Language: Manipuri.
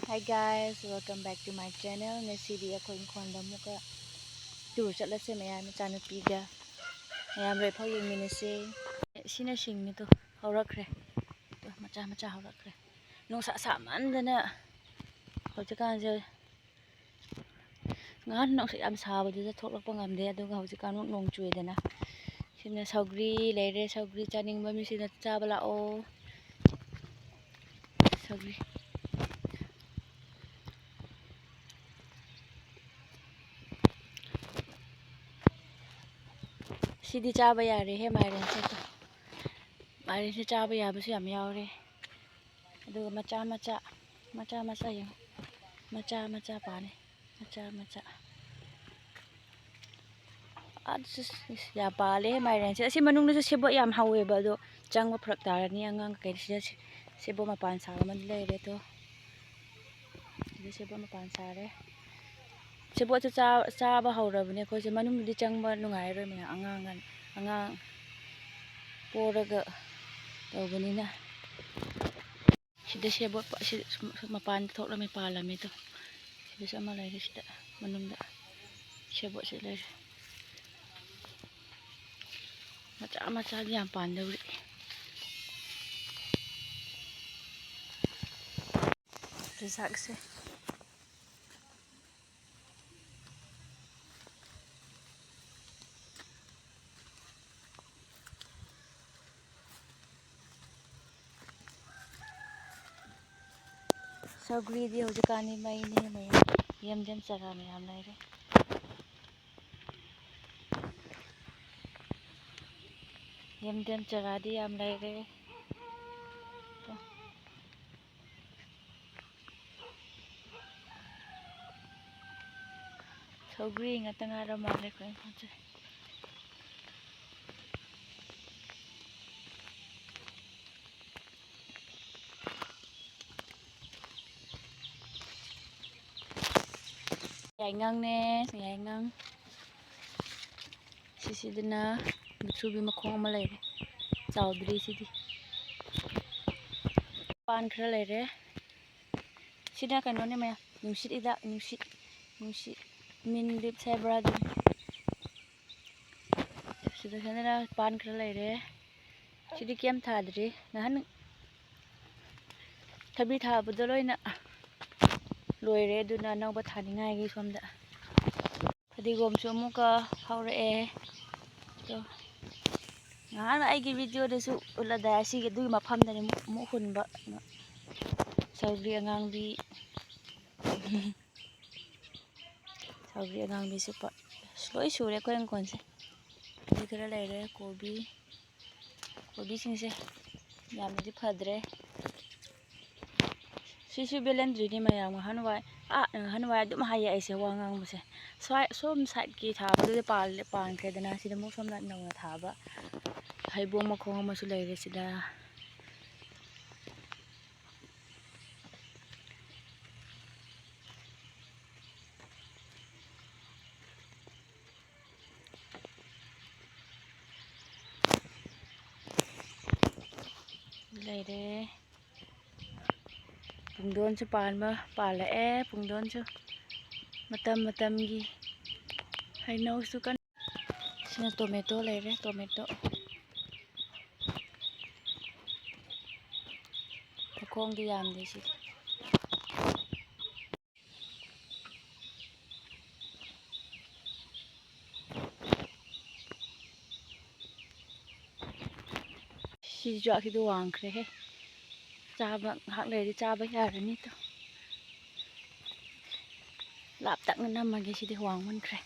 Hi guys, welcome back to my channel. Ngasidi ako ingkonda muka tour chatlase mayam machanapiga. Mayam roi phau yengminase. Sina singni to haurakre. To macha haurakre. Nungsa samandana haujikan je ngan nungsa yam sabadu thoklakpa ngamde aduga haujikan nong chuidana. Sina saugri leire saugri chaningba mi sina chaba lao. Saugri Sidi chaba yare he mairen se to. Mairen se chaba yabasu yam yaure. Aduga macha yung macha pane macha ya pale mairen se asi manung na sebo yam hawe ba do changba phrak tarani angang kai sebo mapan sa man leire to sebo mapan sare sebo chaba haurabne ko se manung di changba nungai roi me angang poraga tawbanina sida sebo mapan thoklame palame to sida sama leire sida manungda sebo se leire macha yam pandawri resakse saugri di hojikani mai ni mai yam chara me yam leire yam chara di yam leire saugri ngata ngara male ko encontre ngang sisidina mitsubi makhong ama leire chaudri sidi pan khra leire sida kano ne maya nimsit ida nimsit min lip sabra di sida kana pan khra leire sidi kem thadri nahan thabi thabado loina loire aduna anauba thaningai gi somda fadigom su amuka haurae to ngan aigi video dasu ulada asigi dui mafamdani mu hunba saugri angangbi saugri angangbi supa loi sure ko engkonse dikra leire kobi singse yamdi phadre sisu belendri ni mayam hanwai dum haya aise wangang buse som side ki thaba de pan kredana sida mo som na nang thaba haibo makhong amasu leire sida leire pungdon su palae pungdon su matam gi hainau su kan sina tomato leire tomato makhong di yam de si jwa ki do wang khre he chaba hak leire chaba yarani to lap tak na magi si de wang mon khre